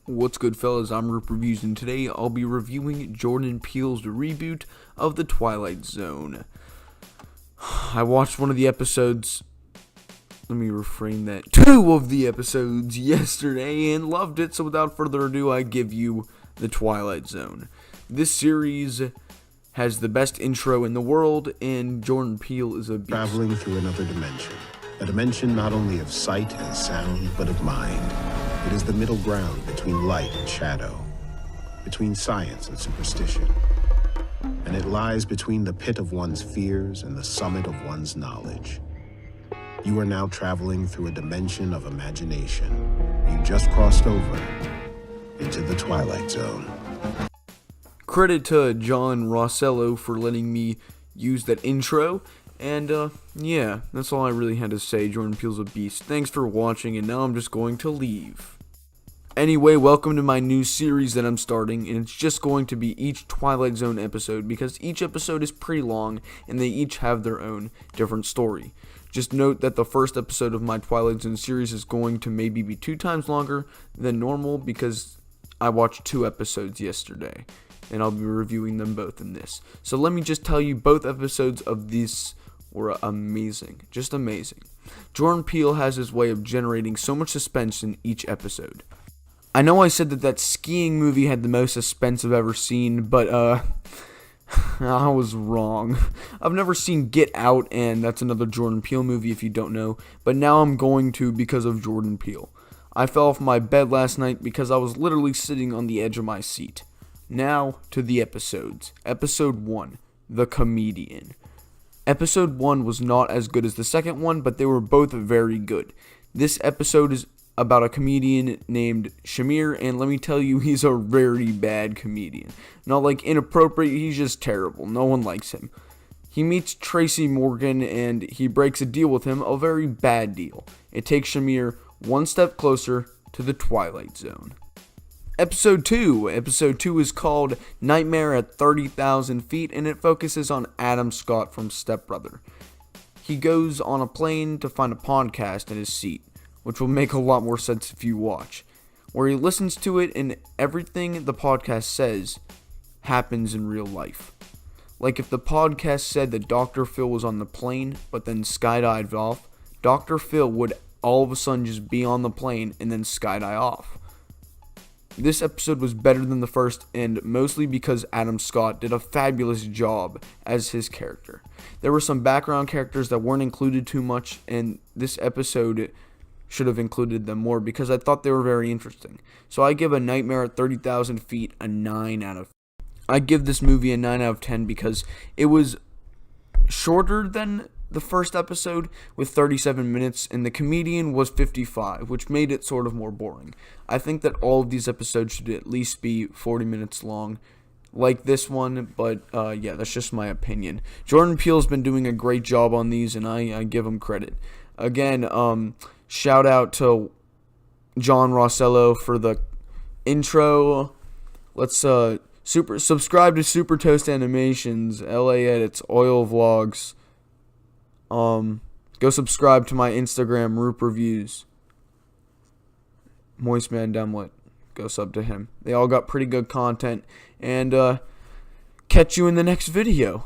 What's good, fellas? I'm Roop Reviews, and today I'll be reviewing Jordan Peele's reboot of The Twilight Zone. I watched one of the episodes, let me reframe that, 2 of the episodes yesterday and loved it, so without further ado, I give you The Twilight Zone. This series has the best intro in the world, and Jordan Peele is a beast. Traveling through another dimension. A dimension not only of sight and sound, but of mind. It is the middle ground between light and shadow, between science and superstition. And it lies between the pit of one's fears and the summit of one's knowledge. You are now traveling through a dimension of imagination. You just crossed over into the Twilight Zone. Credit to John Rosello for letting me use that intro. And, yeah, that's all I really had to say. Jordan Peele's a beast. Thanks for watching, and now I'm just going to leave. Anyway, welcome to my new series that I'm starting, and it's just going to be each Twilight Zone episode, because each episode is pretty long, and they each have their own different story. Just note that the first episode of my Twilight Zone series is going to maybe be 2 times longer than normal, because I watched 2 episodes yesterday, and I'll be reviewing them both in this. So let me just tell you, both episodes of this were amazing. Just amazing. Jordan Peele has his way of generating so much suspense in each episode. I know I said that skiing movie had the most suspense I've ever seen, but, I was wrong. I've never seen Get Out, and that's another Jordan Peele movie if you don't know, but now I'm going to because of Jordan Peele. I fell off my bed last night because I was literally sitting on the edge of my seat. Now, to the episodes. Episode 1, The Comedian. Episode 1 was not as good as the second one, but they were both very good. This episode is about a comedian named Shamir, and let me tell you, he's a very bad comedian. Not like inappropriate, he's just terrible. No one likes him. He meets Tracy Morgan, and he breaks a deal with him, a very bad deal. It takes Shamir one step closer to the Twilight Zone. Episode 2 is called Nightmare at 30,000 Feet, and it focuses on Adam Scott from Step Brother. He goes on a plane to find a podcast in his seat, which will make a lot more sense if you watch, where he listens to it and everything the podcast says happens in real life. Like if the podcast said that Dr. Phil was on the plane but then skydived off, Dr. Phil would all of a sudden just be on the plane and then skydive off. This episode was better than the first, and mostly because Adam Scott did a fabulous job as his character. There were some background characters that weren't included too much, and this episode should have included them more because I thought they were very interesting. So I give A Nightmare at 30,000 Feet a 9 out of 10. I give this movie a 9 out of 10 because it was shorter than the first episode with 37 minutes, and The Comedian was 55, which made it sort of more boring. I think that all of these episodes should at least be 40 minutes long, like this one, but yeah, that's just my opinion. Jordan Peele's been doing a great job on these, and I give him credit. Again, shout out to John Rosello for the intro. Let's subscribe to Super Toast Animations, LA Edits, Oil Vlogs. Go subscribe to my Instagram, Roop Reviews. Moist Man Demlet, go sub to him. They all got pretty good content, and catch you in the next video.